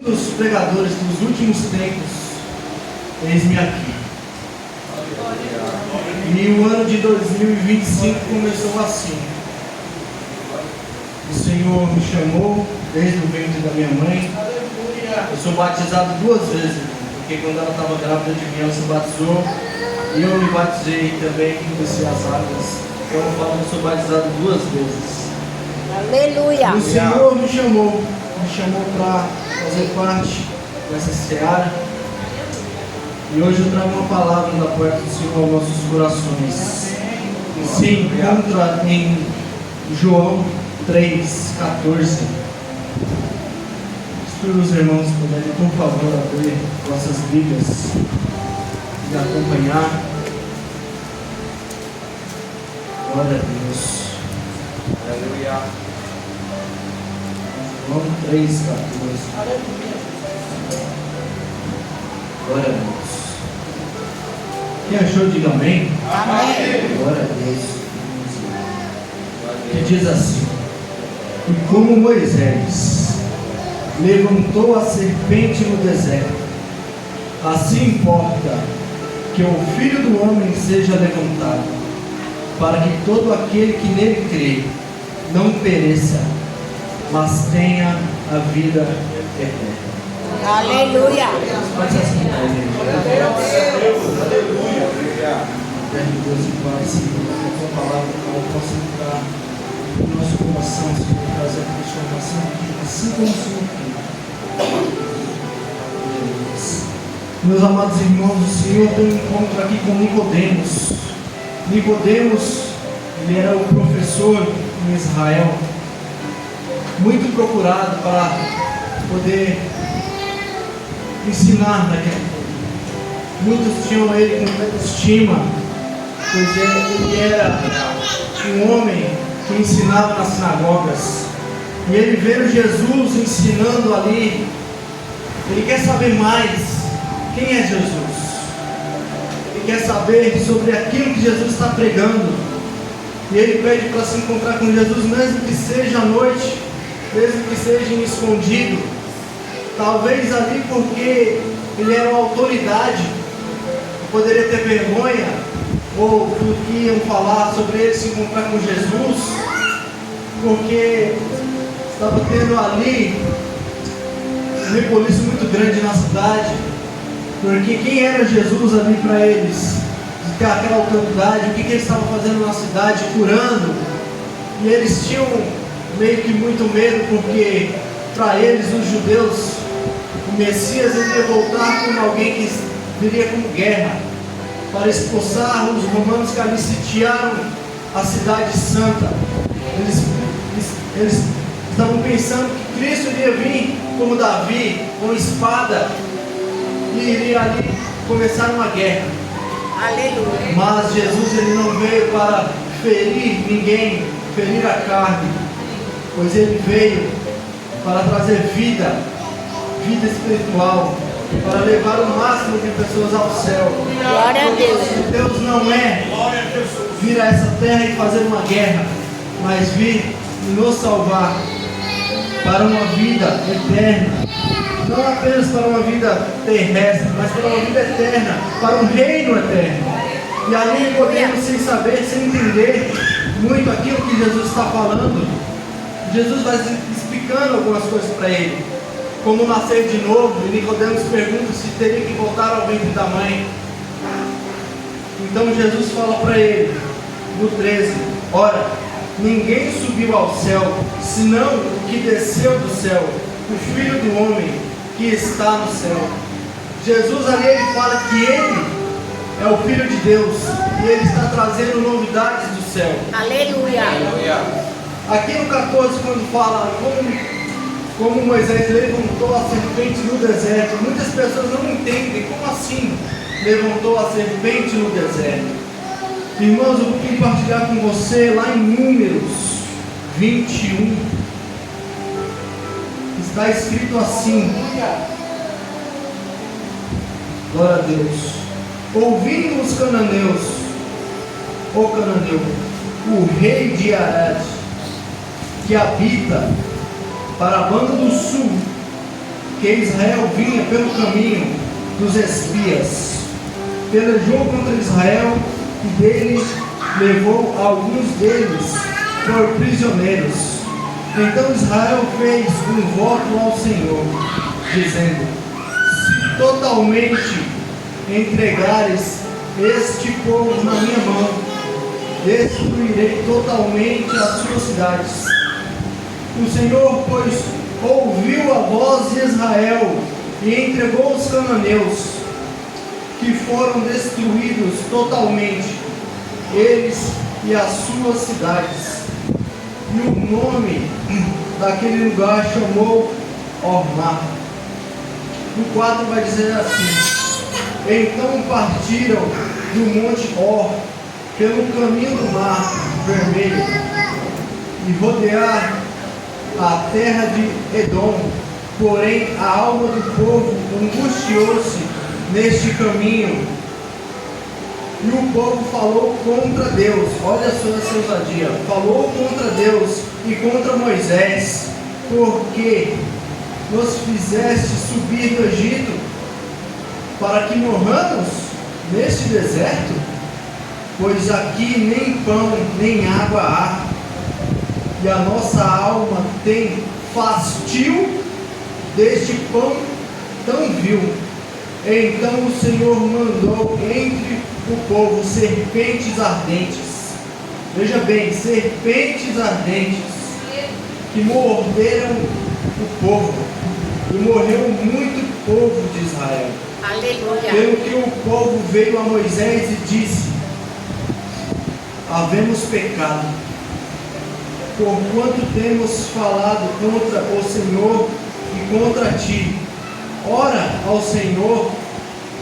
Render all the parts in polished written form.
Dos pregadores dos últimos tempos, eis-me aqui. E o ano de 2025 começou assim. O Senhor me chamou desde o ventre da minha mãe. Eu sou batizado 2 vezes, porque quando ela estava grávida de mim, ela se batizou e eu me batizei também, desci as águas. Então eu falo que eu sou batizado 2 vezes. Aleluia! E o Senhor me chamou para fazer parte dessa seara. E hoje eu trago uma palavra da parte do Senhor aos nossos corações. Se encontra em João 3,14. Se os irmãos puderem, por favor, abrir vossas Bíblias e acompanhar. Glória a Deus. Aleluia. João 3,14. Glória a Deus. Quem achou, diga amém. Amém. Glória a Deus. Que diz assim: e como Moisés levantou a serpente no deserto, assim importa que o Filho do Homem seja levantado, para que todo aquele que nele crê não pereça, mas tenha a vida eterna. Aleluia! Faz assim, aleluia. Eterno Deus e Pai, Senhor, que a tua palavra possa entrar no nosso coração, Senhor, trazer a transformação aqui, assim como o Senhor quer. Meus amados irmãos, o Senhor tem um encontro aqui com Nicodemos. Nicodemos, ele era o professor em Israel, muito procurado para poder ensinar naquele tempo. Muitos tinham ele com muita estima, pois ele era um homem que ensinava nas sinagogas. E ele vendo Jesus ensinando ali, ele quer saber mais quem é Jesus. Ele quer saber sobre aquilo que Jesus está pregando. E ele pede para se encontrar com Jesus, mesmo que seja à noite, mesmo que seja em escondido. Talvez ali porque ele era uma autoridade, poderia ter vergonha, ou do que iam falar sobre ele se encontrar com Jesus, porque estava tendo ali um rebuliço muito grande na cidade, porque quem era Jesus ali para eles, de ter aquela autoridade, o que ele estava fazendo na cidade, curando, e eles tinham meio que muito medo, porque para eles, os judeus, o Messias iria voltar como alguém que viria com guerra, para expulsar os romanos que ali sitiaram a cidade santa. Eles estavam pensando que Cristo iria vir como Davi, com espada, e iria ali começar uma guerra. Aleluia! Mas Jesus, ele não veio para ferir ninguém, ferir a carne, pois ele veio para trazer vida espiritual, para levar o máximo de pessoas ao céu. Glória a Deus! Deus não é vir a essa terra e fazer uma guerra, mas vir nos salvar para uma vida eterna, não apenas para uma vida terrestre, mas para uma vida eterna, para um reino eterno. E ali podemos, sem saber, sem entender muito aquilo que Jesus está falando, Jesus vai explicando algumas coisas para ele, como nascer de novo. E Nicodemos pergunta se teria que voltar ao ventre da mãe. Então Jesus fala para ele, no 13: ora, ninguém subiu ao céu, senão o que desceu do céu, o Filho do Homem que está no céu. Jesus ali, ele fala que ele é o Filho de Deus, e ele está trazendo novidades do céu. Aleluia! Aqui no 14, quando fala como Moisés levantou a serpente no deserto, muitas pessoas não entendem como assim levantou a serpente no deserto. Irmãos, eu vou compartilhar com você lá em Números 21. Está escrito assim: glória a Deus. Ouvindo os cananeus, o cananeu, o rei de Arad, que habita para a banda do sul, que Israel vinha pelo caminho dos espias. Pelejou contra Israel e dele levou alguns deles por prisioneiros. Então Israel fez um voto ao Senhor, dizendo: se totalmente entregares este povo na minha mão, destruirei totalmente as suas cidades. O Senhor, pois, ouviu a voz de Israel e entregou os cananeus, que foram destruídos totalmente, eles e as suas cidades. E o nome daquele lugar chamou Ormá. No 4 vai dizer assim: então partiram do monte Or, pelo caminho do mar vermelho, e rodearam a terra de Edom. Porém a alma do povo angustiou-se neste caminho, e o povo falou contra Deus. Olha só essa ousadia: falou contra Deus e contra Moisés, porque nos fizeste subir do Egito para que morramos neste deserto? Pois aqui nem pão nem água há, e a nossa alma tem fastio deste pão tão vil. Então o Senhor mandou entre o povo serpentes ardentes. Veja bem, serpentes ardentes, que morderam o povo, e morreu muito povo de Israel. Aleluia. Pelo que o povo veio a Moisés e disse: havemos pecado, porquanto temos falado contra o Senhor e contra ti. Ora ao Senhor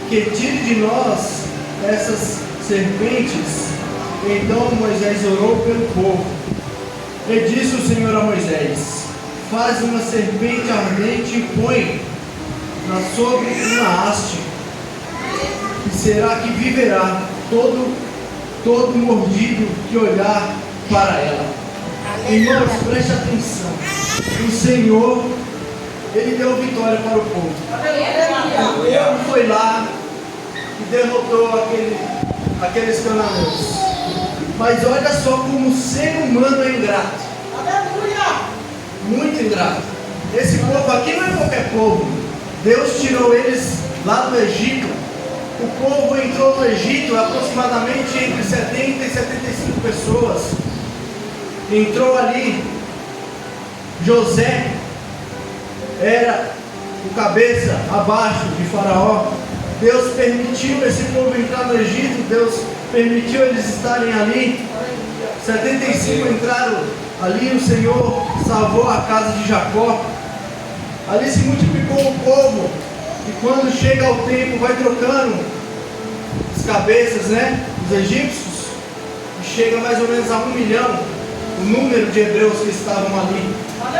que tire de nós essas serpentes. Então Moisés orou pelo povo, e disse o Senhor a Moisés: faz uma serpente ardente e põe sobre uma haste, e será que viverá todo mordido que olhar para ela. Irmãos, preste atenção. O Senhor, Ele deu vitória para o povo. O povo foi lá e derrotou aqueles cananeus. Mas olha só como o ser humano é ingrato. Muito ingrato. Esse povo aqui não é qualquer povo. Deus tirou eles lá do Egito. O povo entrou no Egito aproximadamente entre 70 e 75 pessoas. Entrou ali. José era o cabeça abaixo de Faraó. Deus permitiu esse povo entrar no Egito. Deus permitiu eles estarem ali. 75 entraram ali. O Senhor salvou a casa de Jacó. Ali se multiplicou o povo. E quando chega o tempo, vai trocando as cabeças, né, dos egípcios, e chega mais ou menos a 1 milhão o número de hebreus que estavam ali.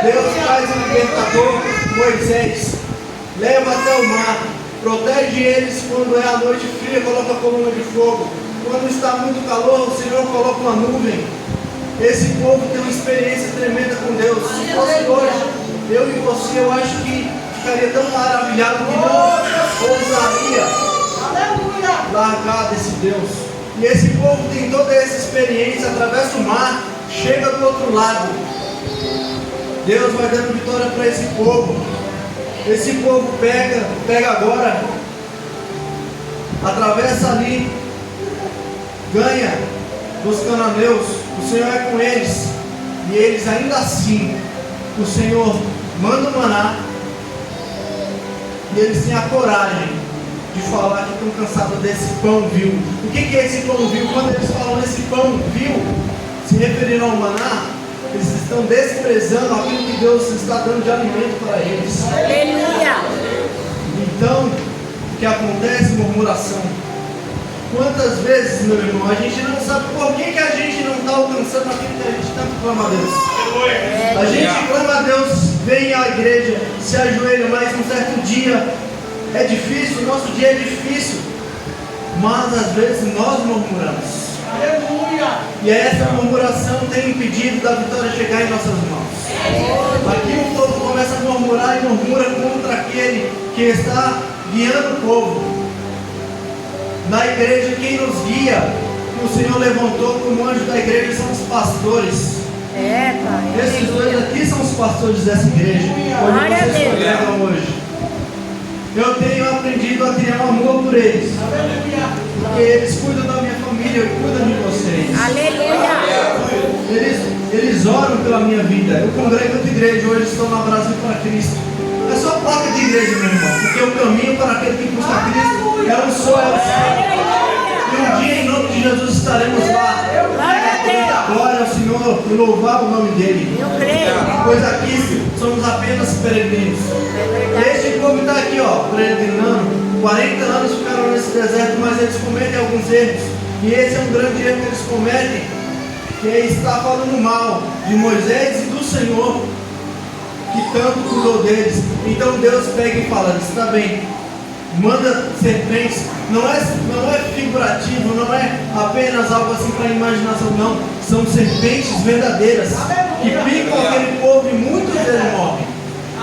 Deus faz um libertador, Moisés, leva até o mar, protege eles quando é a noite fria, coloca a coluna de fogo. Quando está muito calor, o Senhor coloca uma nuvem. Esse povo tem uma experiência tremenda com Deus. Se fosse hoje, eu e você, eu acho que ficaria tão maravilhado que não ousaria largar desse Deus. E esse povo tem toda essa experiência, atravessa o mar, chega do outro lado. Deus vai dando vitória para esse povo. Esse povo pega agora, atravessa ali, ganha dos cananeus. O Senhor é com eles, e eles ainda assim, o Senhor manda o maná, e eles têm a coragem de falar que estão cansados desse pão vil. O que é esse pão vil? Quando eles falam desse pão vil, se referindo ao maná, eles estão desprezando aquilo que Deus está dando de alimento para eles. Aleluia. Então, o que acontece? Murmuração. Quantas vezes, meu irmão, a gente não sabe por que a gente não está alcançando aquilo que a gente tanto clama a Deus. A gente clama a Deus, vem à igreja, se ajoelha, mas um certo dia é difícil, o nosso dia é difícil, mas às vezes nós murmuramos. E essa murmuração tem impedido da vitória chegar em nossas mãos. Aqui o povo começa a murmurar e murmura contra aquele que está guiando o povo. Na igreja, quem nos guia, que o Senhor levantou como anjo da igreja, são os pastores. Pai. Esses dois aqui são os pastores dessa igreja, onde vocês congregam hoje. Eu tenho aprendido a criar um amor por eles, porque eles cuidam da minha família, cuidam de vocês. Aleluia. Eles oram pela minha vida. Eu congrego em outra igreja, hoje estou na Brasil para Cristo. É só placa de igreja, meu irmão, porque o caminho para aquele que busca Cristo é um só, é o céu. E um dia, em nome de Jesus, estaremos lá. Glória ao Senhor e louvar o nome dele. Eu creio. Pois aqui somos apenas peregrinos. Este povo está aqui, peregrinando. 40 anos ficaram nesse deserto, mas eles cometem alguns erros. E esse é um grande erro que eles cometem, que é estar falando mal de Moisés e do Senhor, que tanto cuidou deles. Então Deus pega e fala: está bem, manda serpentes. Não é figurativo, não é apenas algo assim para a imaginação, não. São serpentes verdadeiras que picam aquele povo e muitos deles morrem.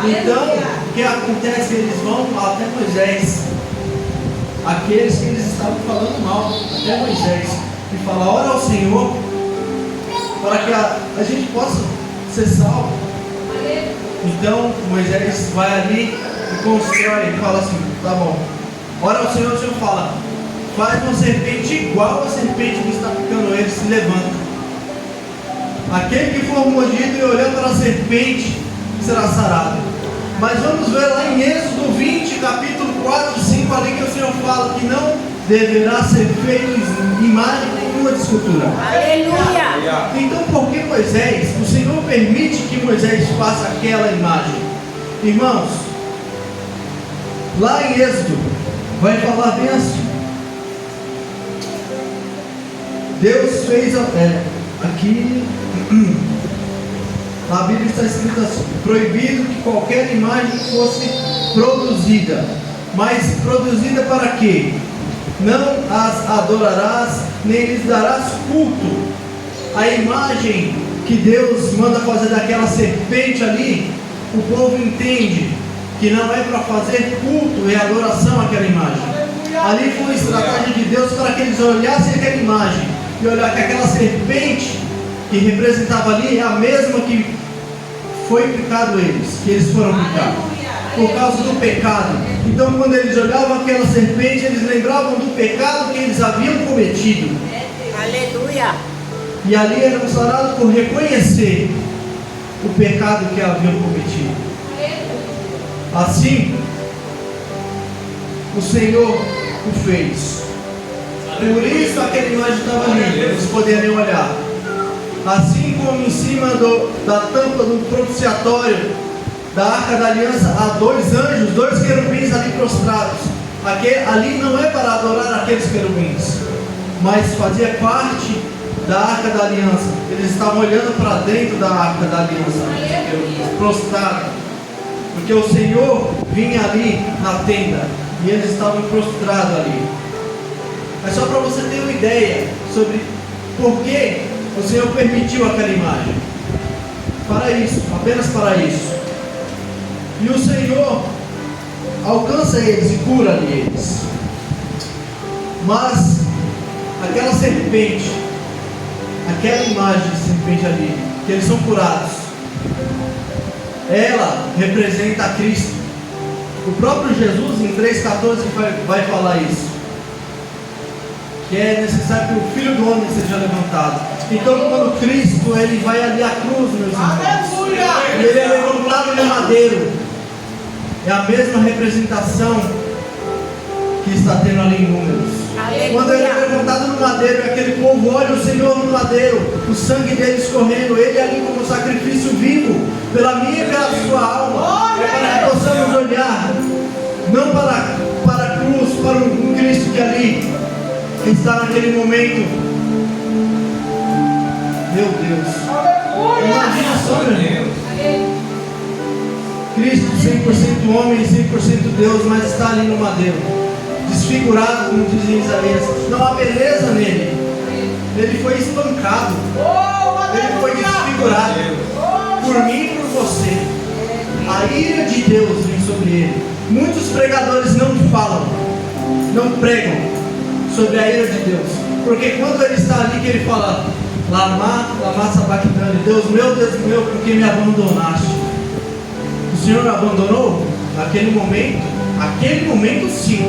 Então, o que acontece? Eles vão até Moisés, aqueles que eles estavam falando mal, até Moisés, e fala: ora ao Senhor para que a gente possa ser salvo. Então Moisés vai ali e constrói e fala assim: tá bom, ora ao Senhor, o Senhor fala: faz uma serpente igual a serpente que está picando ele, se levanta. Aquele que for mordido e olhar para a serpente será sarado. Mas vamos ver lá em Êxodo 20, capítulo 4, 5, ali que o Senhor fala que não deverá ser feito imagem nenhuma de escultura. Aleluia. Então, por que Moisés, o Senhor permite que Moisés faça aquela imagem? Irmãos, lá em Êxodo vai falar bem assim: Deus fez aqui na Bíblia está escrito assim: proibido que qualquer imagem fosse produzida. Mas produzida para quê? Não as adorarás, nem lhes darás culto. A imagem que Deus manda fazer daquela serpente ali, o povo entende que não é para fazer culto e adoração àquela imagem. Ali foi uma estratégia de Deus para que eles olhassem aquela imagem e olhar que aquela serpente que representava ali é a mesma que foi picado eles, que eles foram picados por causa do pecado. Então, quando eles olhavam aquela serpente, eles lembravam do pecado que eles haviam cometido. Aleluia. E ali eram sarados por reconhecer o pecado que haviam cometido. Assim, o Senhor o fez. Por isso aquela imagem estava ali, eles poderiam olhar. Assim como em cima da tampa do propiciatório da Arca da Aliança há dois anjos, dois querubins ali prostrados. Ali não é para adorar aqueles querubins, mas fazia parte da Arca da Aliança. Eles estavam olhando para dentro da Arca da Aliança, prostrados, porque o Senhor vinha ali na tenda e eles estavam prostrados ali. É só para você ter uma ideia sobre por que o Senhor permitiu aquela imagem. Para isso, apenas para isso. E o Senhor alcança eles e cura eles. Mas aquela serpente, aquela imagem de serpente ali, que eles são curados, ela representa a Cristo. O próprio Jesus em 3,14 vai falar isso, que é necessário que o Filho do Homem seja levantado. Então, quando Cristo ele vai ali à cruz, meus irmãos, e ele é levantado no madeiro, é a mesma representação que está tendo ali em Números. Quando ele é levantado no madeiro, e aquele povo olha o Senhor no madeiro, o sangue dele escorrendo, ele ali como sacrifício vivo, pela minha e pela sua alma, para que possamos olhar, não para a cruz, para um Cristo que ali está naquele momento. Meu Deus, imagina só, meu irmão, Cristo 100% homem e 100% Deus, mas está ali no madeiro, desfigurado, como dizia Isaías. Não há beleza nele. Ele foi espancado. Ele foi desfigurado. Por mim e por você. A ira de Deus vem sobre ele. Muitos pregadores não falam, não pregam sobre a ira de Deus. Porque quando ele está ali, que ele fala: Lama sabachthani, Deus meu, por que me abandonaste? O Senhor abandonou? Naquele momento? Aquele momento sim.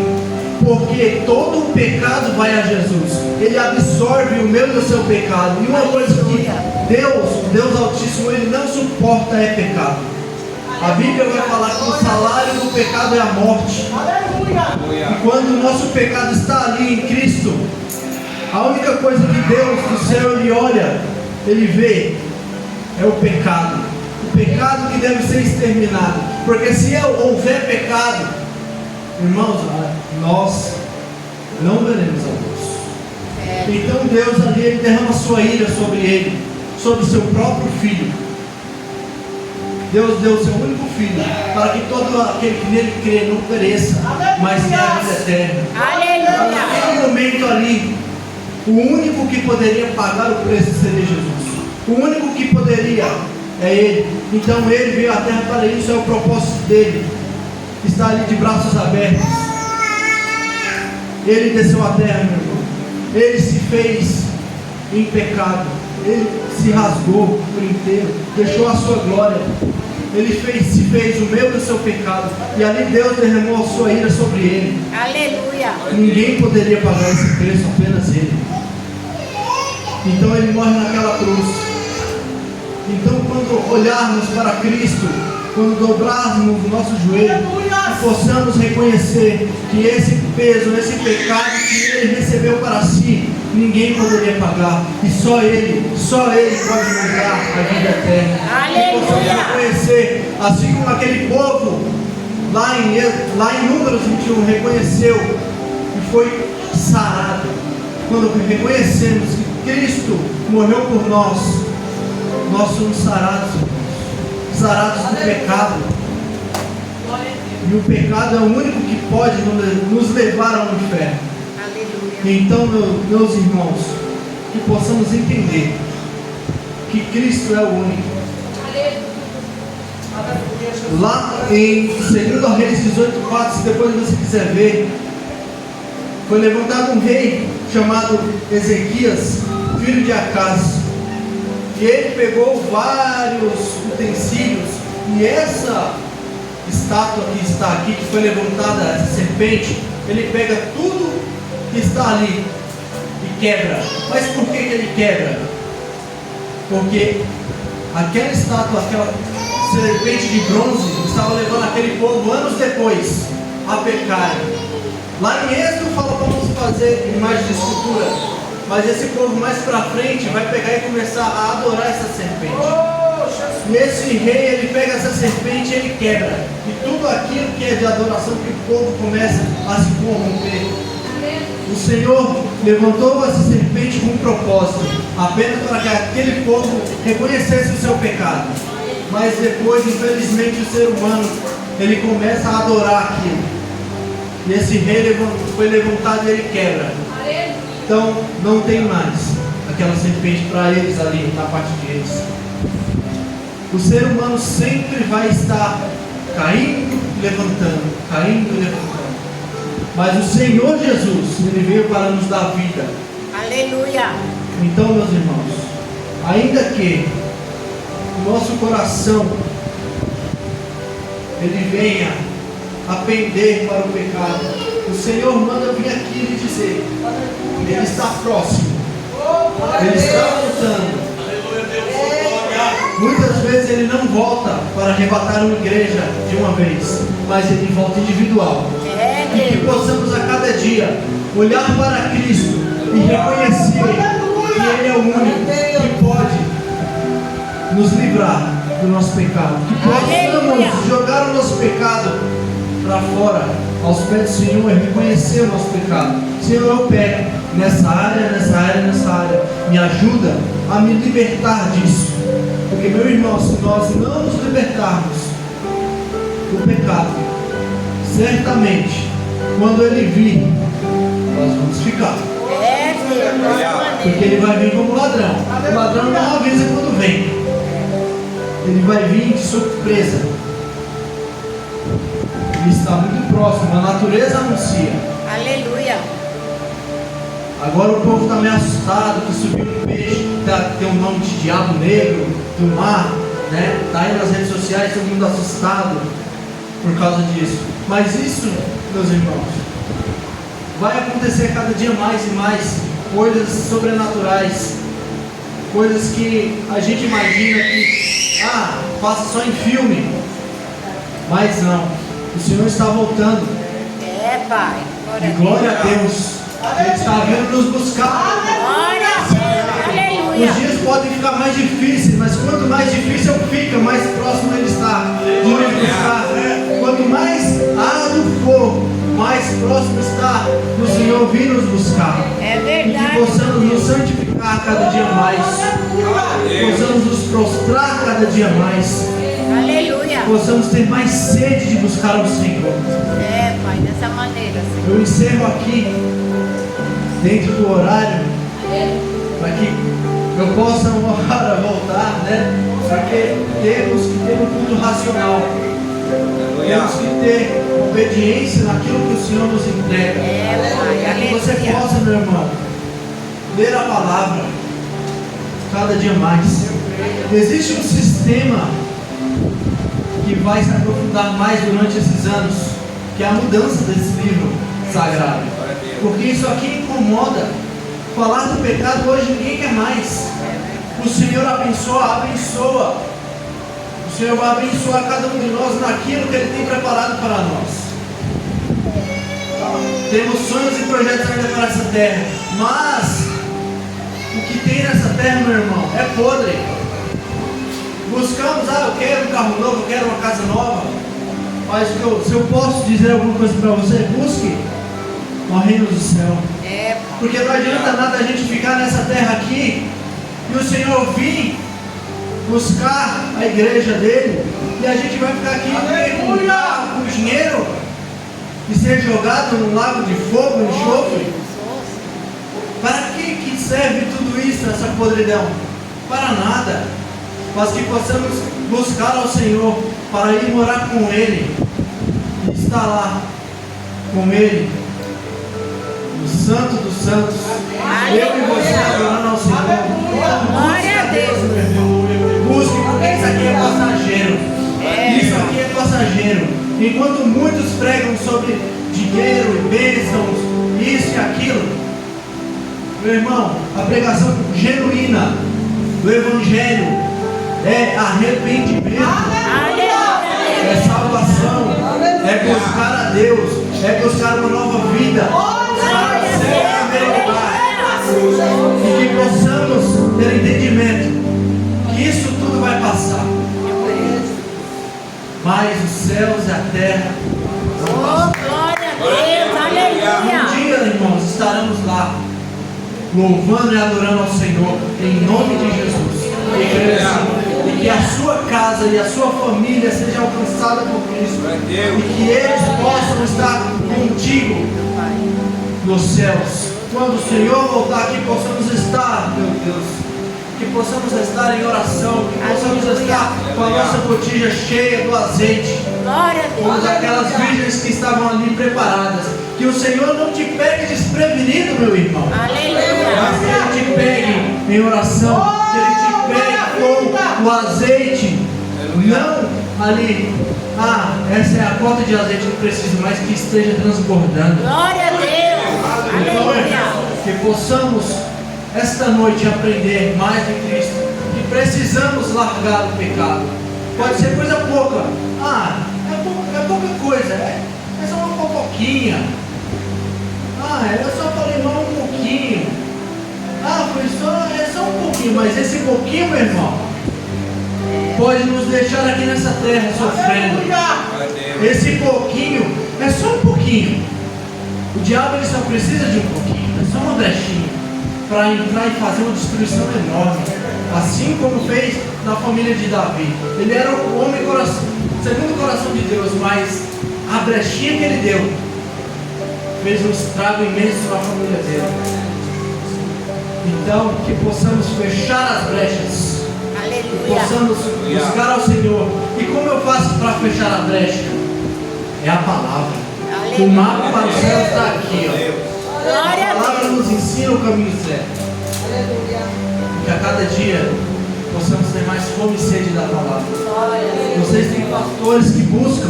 Porque todo o pecado vai a Jesus. Ele absorve o meu e o seu pecado. E uma coisa que Deus Altíssimo, Ele não suporta é pecado. A Bíblia vai falar que o salário do pecado é a morte. E quando o nosso pecado está ali em Cristo, a única coisa que Deus do céu Ele olha, Ele vê, é o pecado. O pecado que deve ser exterminado. Porque se houver pecado, irmãos, nós não veremos a Deus. Então Deus ali, Ele derrama sua ira sobre ele, sobre seu próprio filho. Deus deu o seu único filho, para que todo aquele que nele crê não pereça, mas tenha a vida eterna. Aleluia. Naquele momento ali, o único que poderia pagar o preço seria Jesus. O único que poderia é Ele. Então Ele veio à terra para isso, é o propósito dele. Está ali de braços abertos. Ele desceu à terra, meu irmão. Ele se fez em pecado. Ele se rasgou por inteiro, deixou a sua glória. Ele se fez o meu do seu pecado. E ali Deus derramou a sua ira sobre ele. Aleluia. Ninguém poderia pagar esse preço, apenas ele. Então ele morre naquela cruz. Então quando olharmos para Cristo, quando dobrarmos o nosso joelho e possamos reconhecer que esse peso, esse pecado que Ele recebeu para si, ninguém poderia pagar, e só Ele pode nos dar a vida eterna. E possamos reconhecer, assim como aquele povo lá em Números 21 reconheceu e foi sarado. Quando reconhecemos que Cristo morreu por nós, nós somos sarados do pecado. E o pecado é o único que pode nos levar ao inferno. Aleluia. Então, meus irmãos, que possamos entender que Cristo é o único. Lá em 2 Reis 18:4, se depois você quiser ver, foi levantado um rei chamado Ezequias, filho de Acaz. E ele pegou vários utensílios, e essa estátua que está aqui, que foi levantada, essa serpente, ele pega tudo que está ali e quebra. Mas por que ele quebra? Porque aquela estátua, aquela serpente de bronze, estava levando aquele povo anos depois a pecarem. Lá em Êxodo fala para não se fazer imagem de escultura. Mas esse povo mais para frente vai pegar e começar a adorar essa serpente. E esse rei, ele pega essa serpente e ele quebra. E tudo aquilo que é de adoração, que o povo começa a se corromper. O Senhor levantou essa serpente com um propósito, apenas para que aquele povo reconhecesse o seu pecado. Mas depois, infelizmente, o ser humano, ele começa a adorar aquilo. E esse rei foi levantado e ele quebra. Então não tem mais aquela serpente para eles ali na parte deles. O ser humano sempre vai estar caindo, levantando, caindo e levantando. Mas o Senhor Jesus, Ele veio para nos dar vida. Aleluia. Então, meus irmãos, ainda que o nosso coração ele venha a pender para o pecado, o Senhor manda vir aqui e dizer: Ele está próximo, Ele está voltando. Muitas vezes Ele não volta para arrebatar uma igreja de uma vez, mas Ele volta individual. E que possamos a cada dia olhar para Cristo e reconhecer que Ele é o único que pode nos livrar do nosso pecado. Que possamos jogar o nosso pecado para fora, aos pés do Senhor, e reconhecer o nosso pecado. Senhor, eu peco nessa área. Me ajuda a me libertar disso. Porque, meu irmão, se nós não nos libertarmos do pecado, certamente, quando Ele vir, nós vamos ficar. É, Deus, dessa Porque maneira. ele vai vir como ladrão. O ladrão não avisa quando vem. Ele vai vir de surpresa. Ele está muito próximo. A natureza anuncia. Aleluia. Agora o povo está meio assustado que subiu um peixe que tem o nome de diabo negro do mar, né? Está aí nas redes sociais, todo mundo assustado por causa disso. Mas isso, meus irmãos, vai acontecer cada dia mais e mais coisas sobrenaturais, coisas que a gente imagina que passa só em filme, mas não. O Senhor está voltando. É, Pai. E glória a Deus. Ele está vindo nos buscar. Glória a Deus. Aleluia. Os dias podem ficar mais difíceis, mas quanto mais difícil fica, mais próximo Ele está de nos buscar. Quanto mais árduo for, mais próximo está do Senhor vir nos buscar. É E que verdade. possamos nos santificar cada dia mais. Possamos nos prostrar cada dia mais. Aleluia. Possamos ter mais sede de buscar o Senhor. É, Pai, dessa maneira, Senhor. Eu encerro aqui, dentro do horário, para que eu possa uma hora voltar, né? Porque temos que ter um culto racional. Temos que ter obediência naquilo que o Senhor nos entrega. É, Pai, Para que você aleluia. possa, meu irmão, ler a palavra cada dia mais. Existe um sistema que vai se aprofundar mais durante esses anos, que é a mudança desse livro sagrado. Porque isso aqui incomoda. Falar do pecado hoje ninguém quer mais. O Senhor abençoa. O Senhor vai abençoar cada um de nós naquilo que Ele tem preparado para nós. Temos sonhos e projetos ainda para essa terra, mas o que tem nessa terra, meu irmão, é podre. Buscamos, eu quero um carro novo, eu quero uma casa nova. Mas se eu posso dizer alguma coisa para você, busque o reino do céu. É, Porque não adianta nada a gente ficar nessa terra aqui e o Senhor vir buscar a igreja dele e a gente vai ficar aqui com carro, com dinheiro e ser jogado num lago de fogo, enxofre. Para que serve tudo isso, essa podridão? Para nada. Mas que possamos buscar ao Senhor para ir morar com Ele e estar lá com Ele, o Santo dos Santos. Eu e você adorando ao Senhor. Glória a Deus. Busque, porque isso aqui é passageiro. Isso aqui é passageiro. Enquanto muitos pregam sobre dinheiro e bênçãos, isso e aquilo, meu irmão, a pregação genuína do Evangelho é arrependimento, é salvação, é buscar a Deus, é buscar uma nova vida, e que possamos ter entendimento que isso tudo vai passar, mas os céus e a terra vão Oh, passar. glória a Deus. Um Aleluia. dia, irmãos, estaremos lá louvando e adorando ao Senhor em nome de Jesus. E que a sua casa e a sua família seja alcançada por Cristo. E que eles possam estar contigo nos céus. Quando o Senhor voltar aqui, possamos estar, meu Deus, que possamos estar em oração, que possamos estar com a nossa botija cheia do azeite, Glória a como Deus. aquelas virgens que estavam ali preparadas. Que o Senhor não te pegue desprevenido, meu irmão. Aleluia. Mas que Ele te pegue em oração, que Ele te pegue com o azeite, não ali, essa é a cota de azeite que eu preciso, mas que esteja transbordando. Glória a Deus. Aleluia. Que possamos esta noite aprender mais de Cristo, que precisamos largar o pecado. Pode ser coisa pouca, é pouca coisa, é só uma fofoquinha. Eu só falei mal um pouquinho. É só um pouquinho, mas esse pouquinho, meu irmão, pode nos deixar aqui nessa terra sofrendo. Esse pouquinho é só um pouquinho. O diabo ele só precisa de um pouquinho, é só uma brechinha para entrar e fazer uma destruição enorme, assim como fez na família de Davi. Ele era o homem segundo o coração de Deus, mas a brechinha que ele deu fez um estrago imenso na família dele. Então, que possamos fechar as brechas, que Aleluia. possamos buscar ao Senhor. E como eu faço para fechar a brecha? É a palavra. O mapa para o céu está aqui, ó. Glória A a palavra Deus. nos ensina o caminho certo. E que a cada dia possamos ter mais fome e sede da palavra. Vocês têm pastores que buscam.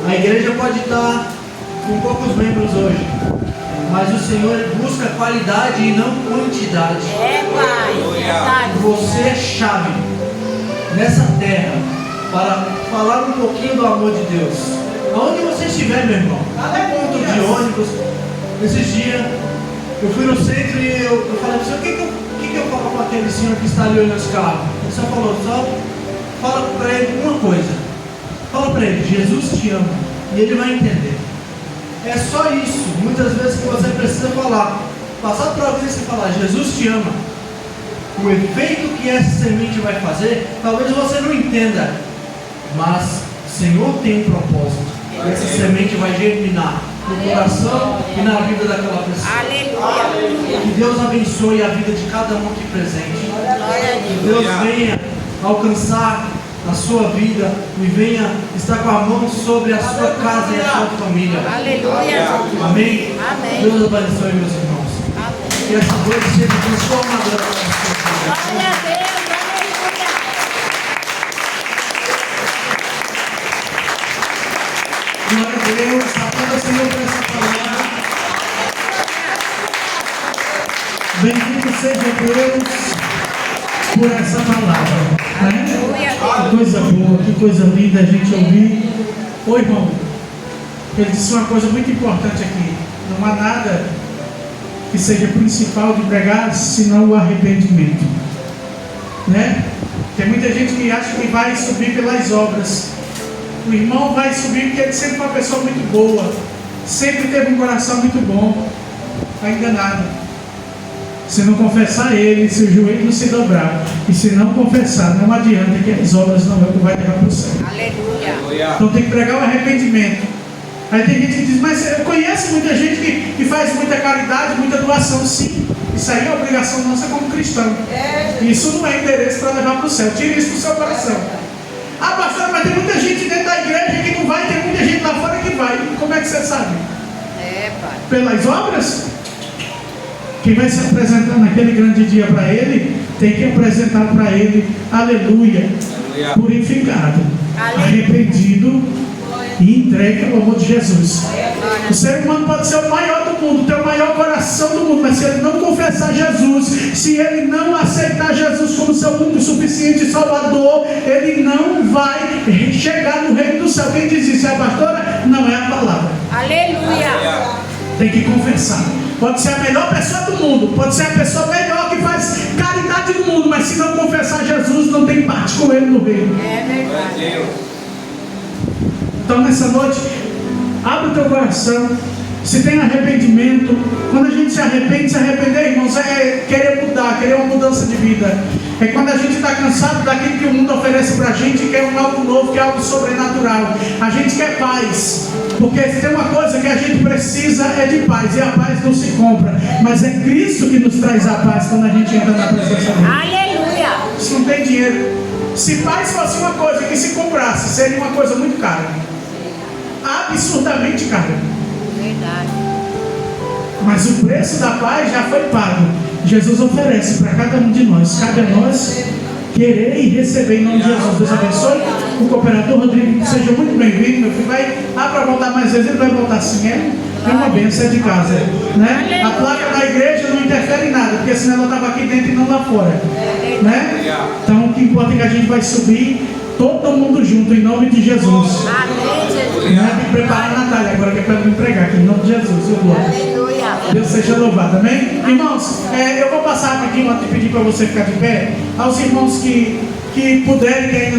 A igreja pode estar com poucos membros hoje, mas o Senhor busca qualidade e não quantidade. É, Pai. Verdade. Você é chave nessa terra para falar um pouquinho do amor de Deus. Aonde você estiver, meu irmão, ponto de ônibus. Esses dias eu fui no centro e eu falei para o senhor, o que eu falo para aquele senhor que está ali olhando os carros? Ele só falou, só fala para ele uma coisa. Fala para ele, Jesus te ama. E ele vai entender. É só isso, muitas vezes, que você precisa falar. Passar por alguém e falar, Jesus te ama. O efeito que essa semente vai fazer, talvez você não entenda, mas o Senhor tem um propósito. E essa semente vai germinar no coração e na vida daquela pessoa. Aleluia. Que Deus abençoe a vida de cada um aqui presente. Glória a Que Deus. Deus venha alcançar a sua vida e venha estar com a mão sobre a sua casa e a sua família. Aleluia. Amém? Amém. Deus abençoe, meus irmãos. Amém. Que essa noite seja transformadora para você. Glória a Deus. Aleluia. Glória a Deus, aplauda, Senhor, por essa palavra. Bendito seja Deus por essa palavra. Aleluia. Que coisa boa, que coisa linda a gente ouvir. Ô irmão, ele disse uma coisa muito importante aqui. Não há nada que seja principal de pregar senão o arrependimento, né? Tem muita gente que acha que vai subir pelas obras. O irmão vai subir porque ele sempre foi uma pessoa muito boa, sempre teve um coração muito bom. Está enganado. Se não confessar ele, se o joelho não se dobrar, e se não confessar, não adianta, que as obras não é o que vai levar para o céu. Aleluia. Então tem que pregar o arrependimento. Aí tem gente que diz, mas eu conheço muita gente que faz muita caridade, muita doação. Sim, isso aí é obrigação nossa como cristão. Isso não é interesse para levar para o céu. Tire isso do seu coração. Ah, pastor, mas tem muita gente dentro da igreja que não vai, tem muita gente lá fora que vai. Como é que você sabe? É, Pai. Pelas obras? Quem vai se apresentar naquele grande dia para ele, tem que apresentar para ele, aleluia, purificado, arrependido e entregue ao amor de Jesus. O ser humano pode ser o maior do mundo, ter o maior coração do mundo, mas se ele não confessar Jesus, se ele não aceitar Jesus como seu único e suficiente Salvador, ele não vai chegar no reino do céu. Quem diz isso é a pastora? Não é a palavra. Aleluia. Tem que confessar. Pode ser a melhor pessoa do mundo, pode ser a pessoa melhor que faz caridade no mundo, mas se não confessar Jesus, não tem parte com ele no reino. É verdade. Então nessa noite, abre o teu coração. Se tem arrependimento, quando a gente se arrepender, irmãos, é querer mudar, querer uma mudança de vida. É quando a gente está cansado daquilo que o mundo oferece para a gente, quer um algo novo, quer algo sobrenatural. A gente quer paz, porque se tem uma coisa que a gente precisa é de paz, e a paz não se compra, mas é Cristo que nos traz a paz quando a gente entra na presença dele. Aleluia. Isso não tem dinheiro. Se paz fosse uma coisa que se comprasse, seria uma coisa muito cara, absurdamente cara. Verdade. Mas o preço da paz já foi pago. Jesus oferece para cada um de nós. Cabe a nós querer e receber em nome de Jesus. Deus abençoe. O cooperador Rodrigo, seja muito bem-vindo. Meu filho vai para voltar mais vezes, ele vai voltar assim. É uma bênção, é de casa, né? A placa da igreja não interfere em nada, porque senão ela estava aqui dentro e não lá fora, né? Então o que importa é que a gente vai subir todo mundo junto em nome de Jesus. Amém, Jesus. Tem que preparar a Natália agora, que é para me pregar aqui em nome de Jesus. Eu glória. Aleluia. Deus seja louvado, amém? Irmãos, eu vou passar aqui, pedir para você ficar de pé. Aos irmãos que puderem, que ainda